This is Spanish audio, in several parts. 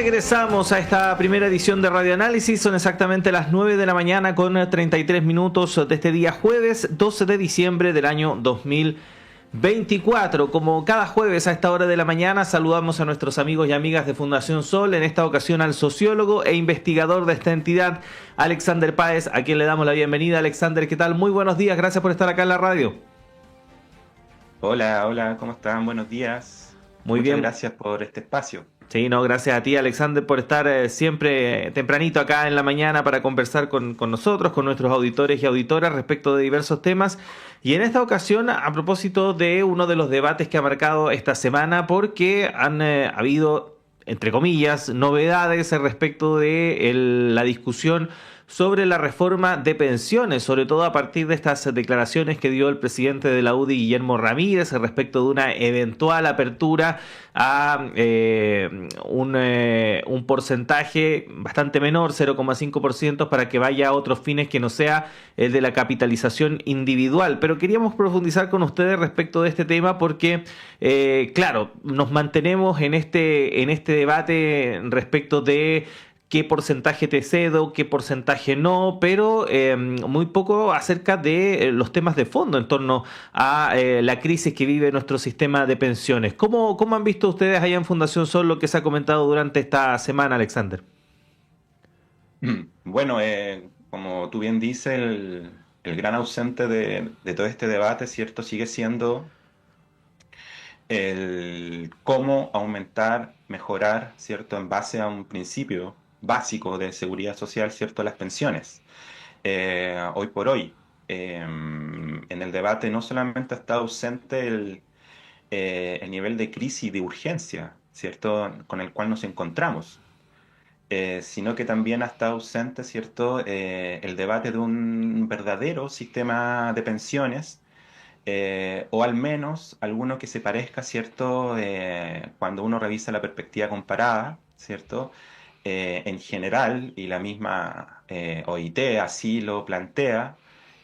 Regresamos a esta primera edición de Radio Análisis. Son exactamente las 9 de la mañana con 33 minutos de este día jueves 12 de diciembre del año 2024. Como cada jueves a esta hora de la mañana saludamos a nuestros amigos y amigas de Fundación Sol, en esta ocasión al sociólogo e investigador de esta entidad, Alexander Páez, a quien le damos la bienvenida. Alexander, ¿qué tal? Muy buenos días, gracias por estar acá en la radio. Hola, ¿cómo están? Buenos días. Muy Muchas bien. gracias por este espacio. Sí, no, gracias a ti, Alexander, por estar siempre tempranito acá en la mañana para conversar con nosotros, con nuestros auditores y auditoras respecto de diversos temas. Y en esta ocasión, a propósito de uno de los debates que ha marcado esta semana, porque han habido, entre comillas, novedades respecto de la discusión sobre la reforma de pensiones, sobre todo a partir de estas declaraciones que dio el presidente de la UDI, Guillermo Ramírez, respecto de una eventual apertura a un porcentaje bastante menor, 0,5%, para que vaya a otros fines que no sea el de la capitalización individual. Pero queríamos profundizar con ustedes respecto de este tema porque, claro, nos mantenemos en este debate respecto de qué porcentaje te cedo, qué porcentaje no, pero muy poco acerca de los temas de fondo en torno a la crisis que vive nuestro sistema de pensiones. ¿Cómo han visto ustedes allá en Fundación Sol lo que se ha comentado durante esta semana, Alexander? Bueno, como tú bien dices, el gran ausente de todo este debate, ¿cierto? Sigue siendo el cómo aumentar, mejorar, ¿cierto? En base a un principio básico de seguridad social, ¿cierto? Las pensiones. Hoy por hoy, en el debate no solamente está ausente el nivel de crisis y de urgencia, ¿cierto? Con el cual nos encontramos, sino que también está ausente, ¿cierto? El debate de un verdadero sistema de pensiones, o al menos alguno que se parezca, ¿cierto? Cuando uno revisa la perspectiva comparada, ¿cierto? En general, y la misma OIT así lo plantea,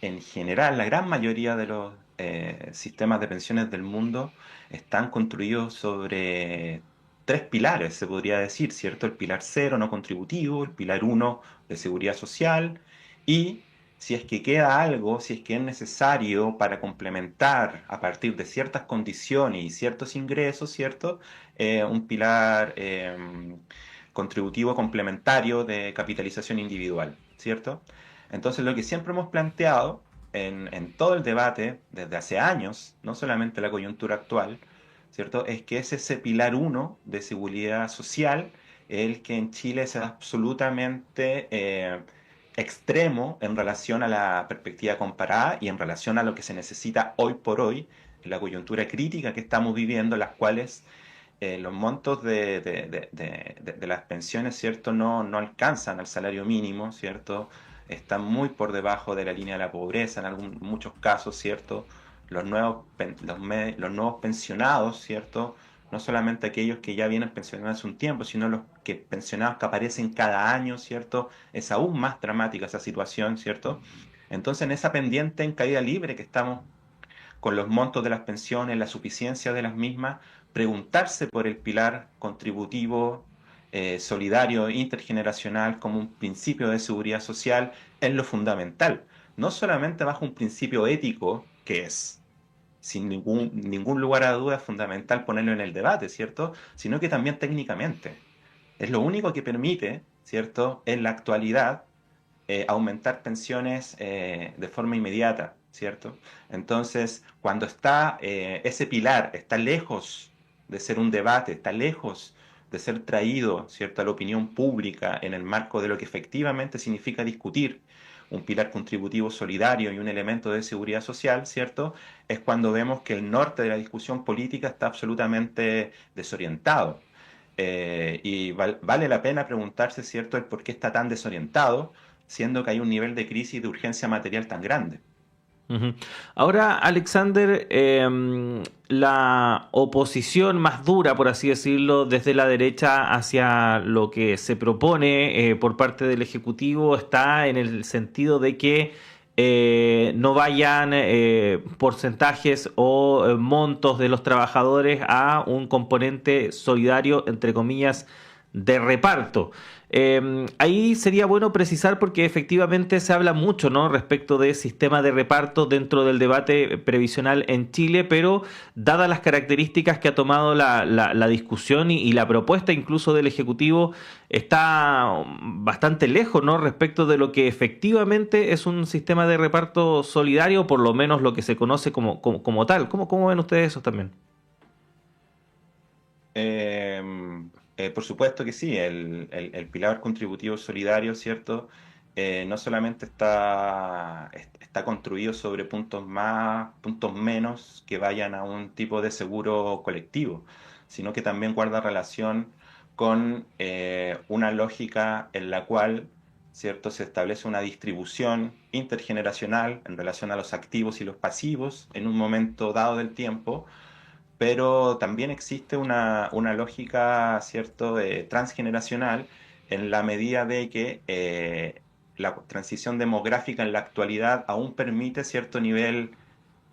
en general la gran mayoría de los sistemas de pensiones del mundo están construidos sobre tres pilares, se podría decir, ¿cierto? El pilar cero no contributivo, el pilar uno de seguridad social, y si es que queda algo, si es que es necesario para complementar a partir de ciertas condiciones y ciertos ingresos, ¿cierto? Un pilar contributivo complementario de capitalización individual, ¿cierto? Entonces, lo que siempre hemos planteado en todo el debate desde hace años, no solamente la coyuntura actual, ¿cierto? Es que es ese pilar uno de seguridad social el que en Chile es absolutamente extremo en relación a la perspectiva comparada y en relación a lo que se necesita hoy por hoy, en la coyuntura crítica que estamos viviendo, las cuales los montos de las pensiones, ¿cierto? No alcanzan al salario mínimo, ¿cierto? Están muy por debajo de la línea de la pobreza en muchos casos, ¿cierto? Los nuevos pensionados, ¿cierto? No solamente aquellos que ya vienen pensionados hace un tiempo, sino los pensionados que aparecen cada año, ¿cierto? Es aún más dramática esa situación, ¿cierto? Entonces, en esa pendiente en caída libre que estamos con los montos de las pensiones, la suficiencia de las mismas, preguntarse por el pilar contributivo, solidario, intergeneracional como un principio de seguridad social es lo fundamental. No solamente bajo un principio ético, que es, sin ningún lugar a duda, fundamental ponerlo en el debate, ¿cierto? Sino que también técnicamente. Es lo único que permite, ¿cierto?, en la actualidad, aumentar pensiones de forma inmediata, ¿cierto? Entonces, cuando ese pilar está lejos de ser un debate, está lejos de ser traído, ¿cierto?, a la opinión pública en el marco de lo que efectivamente significa discutir un pilar contributivo solidario y un elemento de seguridad social, ¿cierto? Es cuando vemos que el norte de la discusión política está absolutamente desorientado. Vale la pena preguntarse, ¿cierto?, el por qué está tan desorientado, siendo que hay un nivel de crisis y de urgencia material tan grande. Uh-huh. Ahora, Alexander, la oposición más dura, por así decirlo, desde la derecha hacia lo que se propone por parte del Ejecutivo está en el sentido de que no vayan porcentajes o montos de los trabajadores a un componente solidario, entre comillas, de reparto. Ahí sería bueno precisar porque efectivamente se habla mucho, ¿no?, respecto de sistema de reparto dentro del debate previsional en Chile, pero dadas las características que ha tomado la discusión y la propuesta incluso del Ejecutivo, está bastante lejos, ¿no?, respecto de lo que efectivamente es un sistema de reparto solidario, por lo menos lo que se conoce como tal. ¿Cómo ven ustedes eso también? Eh, por supuesto que sí, el pilar contributivo solidario, ¿cierto? No solamente está construido sobre puntos más, puntos menos que vayan a un tipo de seguro colectivo, sino que también guarda relación con una lógica en la cual, ¿cierto?, se establece una distribución intergeneracional en relación a los activos y los pasivos en un momento dado del tiempo, pero también existe una lógica, ¿cierto?, transgeneracional en la medida de que la transición demográfica en la actualidad aún permite cierto nivel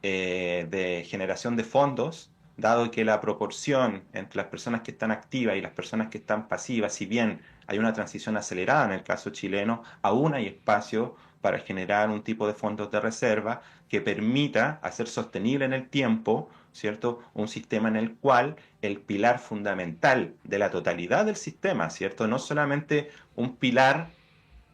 de generación de fondos, dado que la proporción entre las personas que están activas y las personas que están pasivas, si bien hay una transición acelerada en el caso chileno, aún hay espacio para generar un tipo de fondos de reserva que permita hacer sostenible en el tiempo, ¿cierto?, un sistema en el cual el pilar fundamental de la totalidad del sistema, ¿cierto?, no solamente un pilar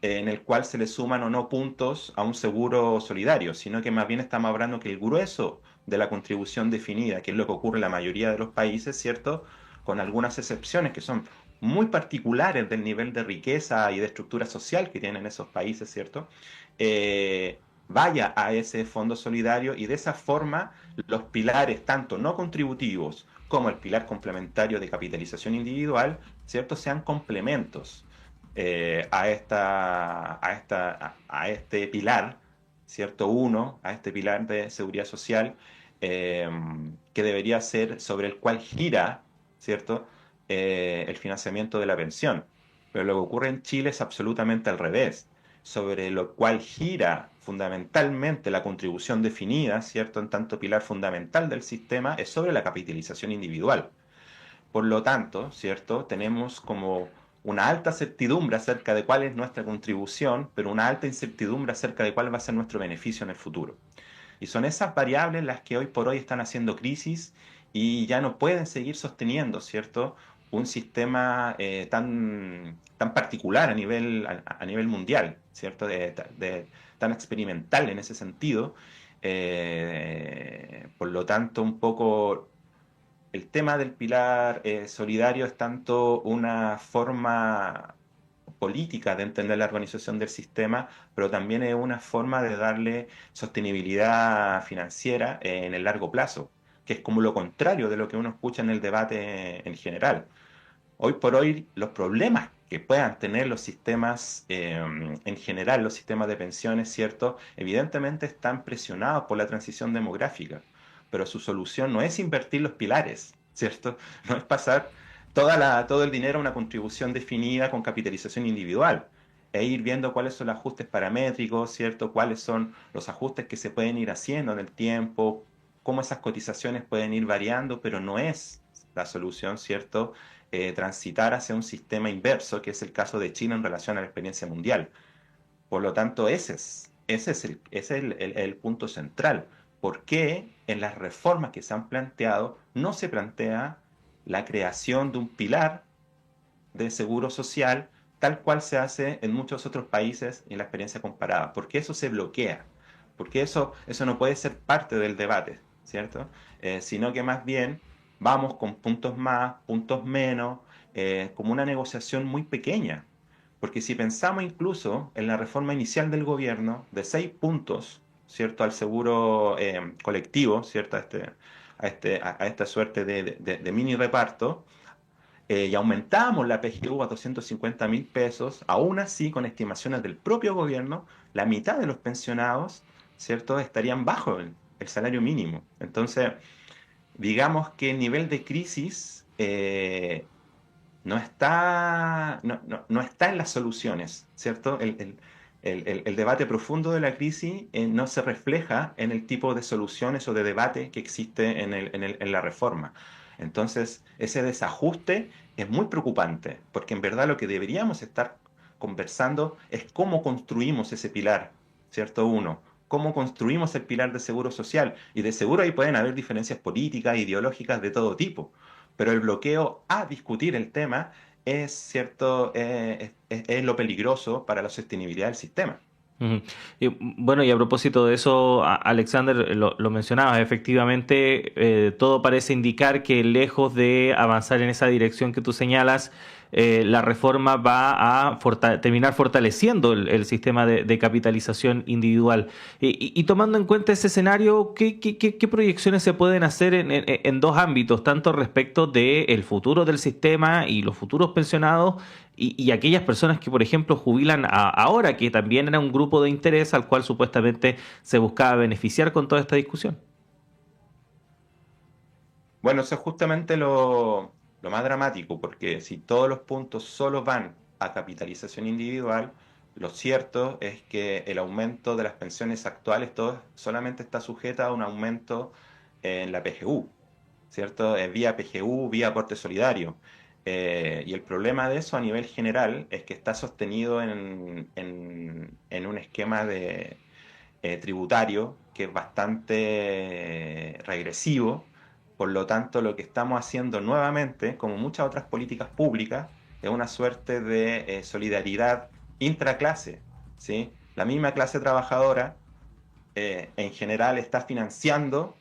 en el cual se le suman o no puntos a un seguro solidario, sino que más bien estamos hablando que el grueso de la contribución definida, que es lo que ocurre en la mayoría de los países, ¿cierto?, con algunas excepciones que son muy particulares del nivel de riqueza y de estructura social que tienen esos países, ¿cierto?, vaya a ese fondo solidario y de esa forma los pilares tanto no contributivos como el pilar complementario de capitalización individual, ¿cierto?, sean complementos a este pilar, ¿cierto? Uno, a este pilar de seguridad social, eh, que debería ser sobre el cual gira, ¿cierto? El financiamiento de la pensión. Pero lo que ocurre en Chile es absolutamente al revés, sobre lo cual gira fundamentalmente la contribución definida, ¿cierto? En tanto pilar fundamental del sistema es sobre la capitalización individual. Por lo tanto, ¿cierto? Tenemos como una alta certidumbre acerca de cuál es nuestra contribución, pero una alta incertidumbre acerca de cuál va a ser nuestro beneficio en el futuro. Y son esas variables las que hoy por hoy están haciendo crisis y ya no pueden seguir sosteniendo, ¿cierto?, un sistema tan particular a nivel mundial, ¿cierto?, tan experimental en ese sentido. Por lo tanto, un poco el tema del pilar solidario es tanto una forma política de entender la organización del sistema, pero también es una forma de darle sostenibilidad financiera en el largo plazo, que es como lo contrario de lo que uno escucha en el debate en general. Hoy por hoy, los problemas que puedan tener los sistemas en general, los sistemas de pensiones, ¿cierto? Evidentemente están presionados por la transición demográfica, pero su solución no es invertir los pilares, ¿cierto? No es pasar todo el dinero a una contribución definida con capitalización individual, e ir viendo cuáles son los ajustes paramétricos, ¿cierto? Cuáles son los ajustes que se pueden ir haciendo en el tiempo, cómo esas cotizaciones pueden ir variando, pero no es la solución, ¿cierto? Transitar hacia un sistema inverso, que es el caso de China en relación a la experiencia mundial. Por lo tanto, ese es el punto central. ¿Por qué en las reformas que se han planteado no se plantea la creación de un pilar de seguro social tal cual se hace en muchos otros países en la experiencia comparada? ¿Por qué eso se bloquea? Porque eso no puede ser parte del debate, ¿cierto? Sino que más bien vamos con puntos más, puntos menos, como una negociación muy pequeña. Porque si pensamos incluso en la reforma inicial del gobierno de 6 puntos, ¿cierto?, al seguro colectivo, ¿cierto?, a esta suerte de mini reparto, y aumentamos la PGU a 250.000 pesos, aún así, con estimaciones del propio gobierno, la mitad de los pensionados, ¿cierto?, estarían bajo el salario mínimo. Entonces, digamos que el nivel de crisis no está en las soluciones, ¿cierto? El debate profundo de la crisis no se refleja en el tipo de soluciones o de debate que existe en la reforma. Entonces, ese desajuste es muy preocupante, porque en verdad lo que deberíamos estar conversando es cómo construimos ese pilar, ¿cierto? Uno, cómo construimos el pilar de seguro social. Y de seguro ahí pueden haber diferencias políticas, ideológicas de todo tipo, pero el bloqueo a discutir el tema es, ¿cierto? Es lo peligroso para la sostenibilidad del sistema. Ujú. Y, bueno, y a propósito de eso, Alexander, lo mencionabas, efectivamente, todo parece indicar que lejos de avanzar en esa dirección que tú señalas, la reforma va a terminar fortaleciendo el sistema de capitalización individual. Y tomando en cuenta ese escenario, ¿qué proyecciones se pueden hacer en dos ámbitos, tanto respecto del futuro del sistema y los futuros pensionados? Y aquellas personas que, por ejemplo, jubilan ahora, que también era un grupo de interés al cual supuestamente se buscaba beneficiar con toda esta discusión. Bueno, eso es justamente lo más dramático, porque si todos los puntos solo van a capitalización individual, lo cierto es que el aumento de las pensiones actuales todo solamente está sujeta a un aumento en la PGU, ¿cierto? Vía PGU, vía aporte solidario. Y el problema de eso a nivel general es que está sostenido en un esquema de, tributario que es bastante regresivo. Por lo tanto, lo que estamos haciendo nuevamente, como muchas otras políticas públicas, es una suerte de solidaridad intraclase, ¿sí? La misma clase trabajadora en general está financiando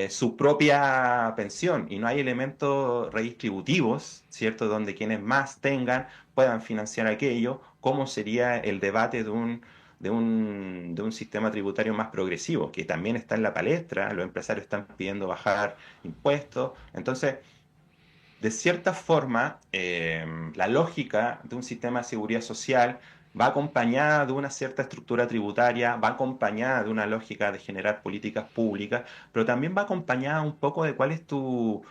su propia pensión y no hay elementos redistributivos, ¿cierto? Donde quienes más tengan puedan financiar aquello, ¿cómo sería el debate de un sistema tributario más progresivo? Que también está en la palestra, los empresarios están pidiendo bajar impuestos. Entonces, de cierta forma, la lógica de un sistema de seguridad social va acompañada de una cierta estructura tributaria, va acompañada de una lógica de generar políticas públicas, pero también va acompañada un poco de cuál es tu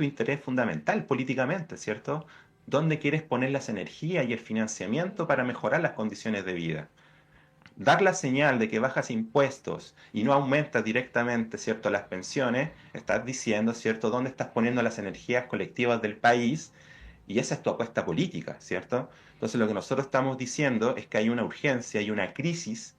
interés fundamental políticamente, ¿cierto? ¿Dónde quieres poner las energías y el financiamiento para mejorar las condiciones de vida? Dar la señal de que bajas impuestos y no aumentas directamente, ¿cierto?, las pensiones, estás diciendo, ¿cierto?, dónde estás poniendo las energías colectivas del país y esa es tu apuesta política, ¿cierto? Entonces lo que nosotros estamos diciendo es que hay una urgencia y una crisis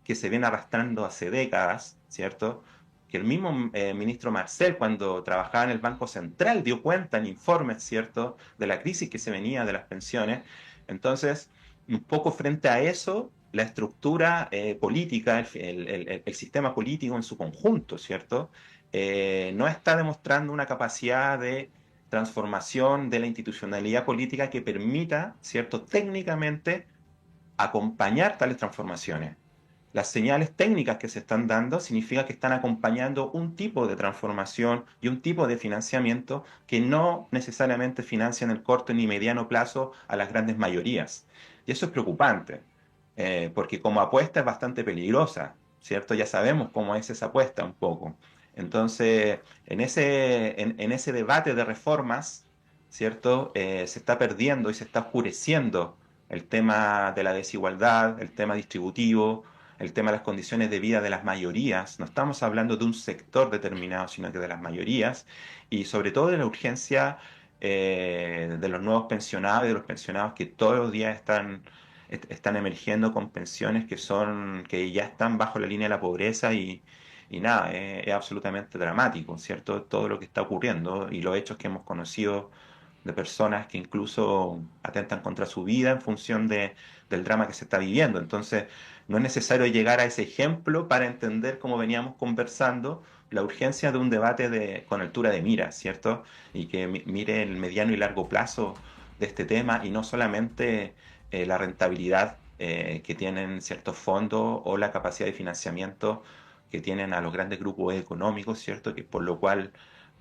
que se viene arrastrando hace décadas, ¿cierto? Que el mismo ministro Marcel, cuando trabajaba en el Banco Central, dio cuenta en informes, ¿cierto?, de la crisis que se venía de las pensiones. Entonces, un poco frente a eso, la estructura política, el sistema político en su conjunto, ¿cierto? No está demostrando una capacidad de transformación de la institucionalidad política que permita, ¿cierto?, técnicamente acompañar tales transformaciones. Las señales técnicas que se están dando significa que están acompañando un tipo de transformación y un tipo de financiamiento que no necesariamente financia en el corto ni mediano plazo a las grandes mayorías. Y eso es preocupante, porque como apuesta es bastante peligrosa, ¿cierto? Ya sabemos cómo es esa apuesta un poco. Entonces, en ese debate de reformas, ¿cierto? Se está perdiendo y se está oscureciendo el tema de la desigualdad, el tema distributivo, el tema de las condiciones de vida de las mayorías. No estamos hablando de un sector determinado, sino que de las mayorías y sobre todo de la urgencia de los nuevos pensionados y de los pensionados que todos los días están emergiendo con pensiones que ya están bajo la línea de la pobreza y nada, es absolutamente dramático, ¿cierto? Todo lo que está ocurriendo y los hechos que hemos conocido de personas que incluso atentan contra su vida en función del drama que se está viviendo. Entonces, no es necesario llegar a ese ejemplo para entender, como veníamos conversando, la urgencia de un debate con altura de mira, ¿cierto? Y que mire el mediano y largo plazo de este tema y no solamente la rentabilidad que tienen ciertos fondos o la capacidad de financiamiento que tienen a los grandes grupos económicos, ¿cierto? Que por lo cual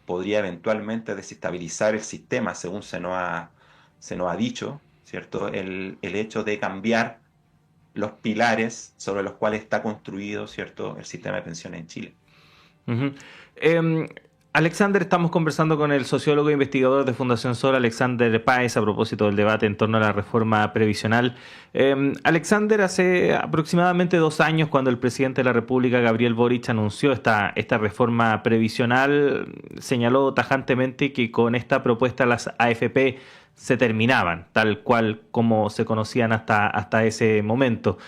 podría eventualmente desestabilizar el sistema, según se nos ha dicho, ¿cierto? El hecho de cambiar los pilares sobre los cuales está construido, ¿cierto?, el sistema de pensiones en Chile. Ujú. Em, Alexander, estamos conversando con el sociólogo e investigador de Fundación Sol, Alexander Páez, a propósito del debate en torno a la reforma previsional. Alexander, hace aproximadamente 2 años, cuando el presidente de la República, Gabriel Boric, anunció esta reforma previsional, señaló tajantemente que con esta propuesta las AFP se terminaban, tal cual como se conocían hasta ese momento.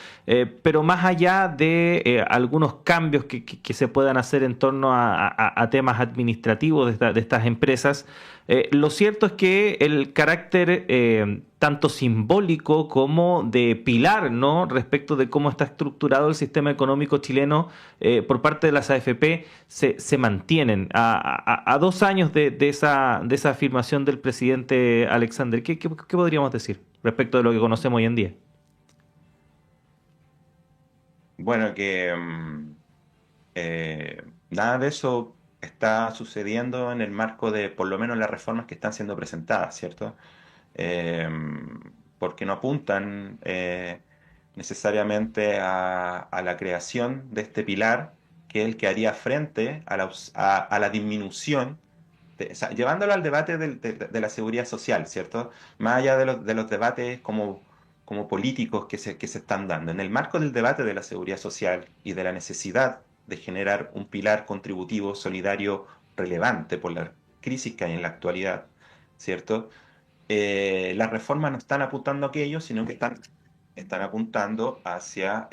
Pero más allá de algunos cambios que se puedan hacer en torno a temas administrativos de estas empresas, lo cierto es que el carácter tanto simbólico como de pilar, ¿no?, respecto de cómo está estructurado el sistema económico chileno por parte de las AFP se mantienen. A 2 años de esa afirmación del presidente Alexander, ¿qué podríamos decir respecto de lo que conocemos hoy en día? Bueno, que nada de eso está sucediendo en el marco de por lo menos las reformas que están siendo presentadas, ¿cierto? Eh, Porque no apuntan necesariamente a la creación de este pilar, que es el que haría frente a la disminución, o sea, llevándolo al debate de la seguridad social, ¿cierto? Más allá de los debates como políticos que se están dando. En el marco del debate de la seguridad social y de la necesidad de generar un pilar contributivo solidario relevante por la crisis que hay en la actualidad, ¿cierto? Las reformas no están apuntando a aquello, sino que están apuntando hacia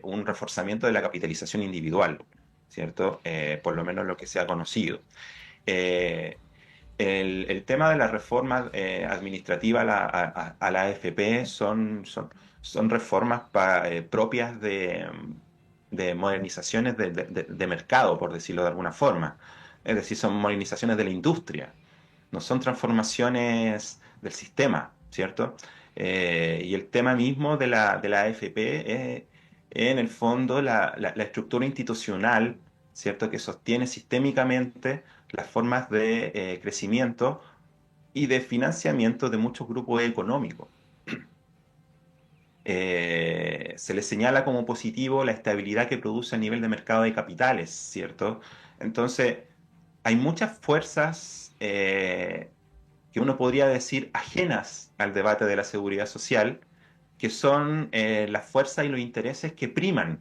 un reforzamiento de la capitalización individual, ¿cierto? Por lo menos lo que se ha conocido. Eh, el tema de la reforma administrativa a la AFP son reformas propias de modernizaciones de mercado, por decirlo de alguna forma. Es decir, son modernizaciones de la industria, no son transformaciones del sistema, ¿cierto? Y el tema mismo de la AFP es, en el fondo, la estructura institucional, ¿cierto?, que sostiene sistémicamente las formas de crecimiento y de financiamiento de muchos grupos económicos. Se le señala como positivo la estabilidad que produce a nivel de mercado de capitales, ¿cierto? Entonces, hay muchas fuerzas que uno podría decir ajenas al debate de la seguridad social, que son las fuerzas y los intereses que priman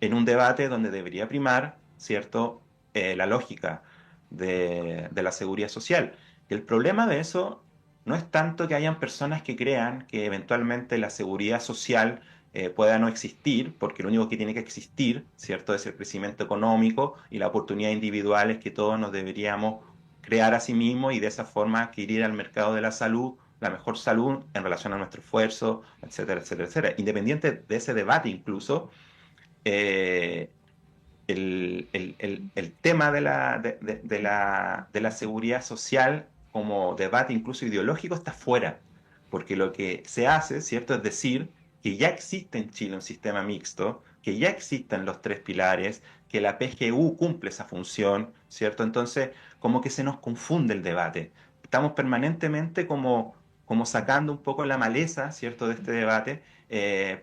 en un debate donde debería primar, ¿cierto?, la lógica de la seguridad social. Y el problema de eso no es tanto que hayan personas que crean que eventualmente la seguridad social pueda no existir, porque lo único que tiene que existir, ¿cierto?, es el crecimiento económico y la oportunidad individual es que todos nos deberíamos crear a sí mismos y de esa forma adquirir al mercado de la salud la mejor salud en relación a nuestro esfuerzo, etcétera, etcétera, etcétera. Independiente de ese debate incluso, eh, el tema de la seguridad social como debate incluso ideológico está fuera, porque lo que se hace, ¿cierto?, es decir que ya existe en Chile un sistema mixto, que ya existen los tres pilares, que la PGU cumple esa función, ¿cierto? Entonces, como que se nos confunde el debate. Estamos permanentemente como sacando un poco la maleza, ¿cierto?, de este debate,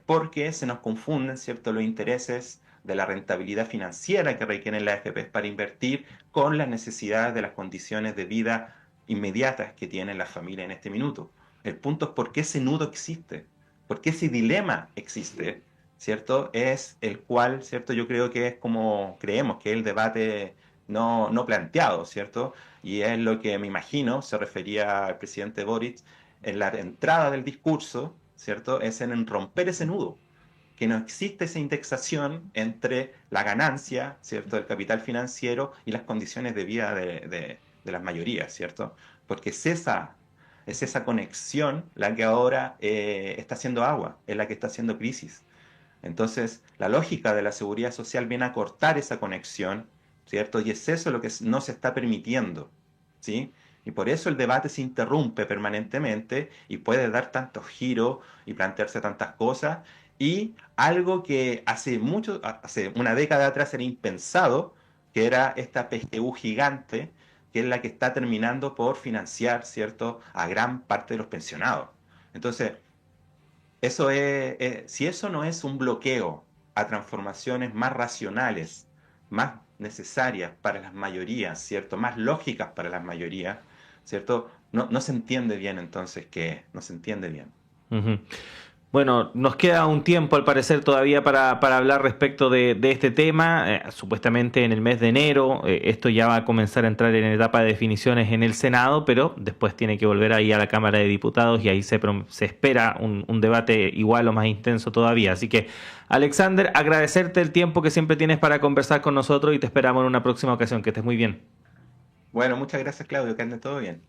porque se nos confunden, ¿cierto?, los intereses de la rentabilidad financiera que requieren las AFP para invertir con las necesidades de las condiciones de vida inmediatas que tienen las familias en este minuto. El punto es por qué ese nudo existe, por qué ese dilema existe, ¿cierto? Es el cual, ¿cierto? Yo creo que es como creemos que es el debate no planteado, ¿cierto? Y es lo que me imagino se refería al presidente Boric en la entrada del discurso, ¿cierto? Es en romper ese nudo, que no existe esa indexación entre la ganancia, ¿cierto?, del capital financiero y las condiciones de vida de las mayorías, ¿cierto? Porque es esa conexión la que ahora está haciendo agua, es la que está haciendo crisis. Entonces, la lógica de la seguridad social viene a cortar esa conexión, ¿cierto? Y es eso lo que no se está permitiendo, ¿sí? Y por eso el debate se interrumpe permanentemente y puede dar tantos giros y plantearse tantas cosas. Y algo que hace una década atrás era impensado, que era esta PGU gigante, que es la que está terminando por financiar, ¿cierto?, a gran parte de los pensionados. Entonces, si eso no es un bloqueo a transformaciones más racionales, más necesarias para las mayorías, ¿cierto? Más lógicas para las mayorías, ¿cierto? No se entiende bien entonces qué, no se entiende bien. Ujú. Bueno, nos queda un tiempo al parecer todavía para hablar respecto de este tema. Supuestamente en el mes de enero esto ya va a comenzar a entrar en etapa de definiciones en el Senado, pero después tiene que volver ahí a la Cámara de Diputados y ahí se espera un debate igual o más intenso todavía. Así que, Alexander, agradecerte el tiempo que siempre tienes para conversar con nosotros y te esperamos en una próxima ocasión. Que estés muy bien. Bueno, muchas gracias, Claudio, que ande todo bien.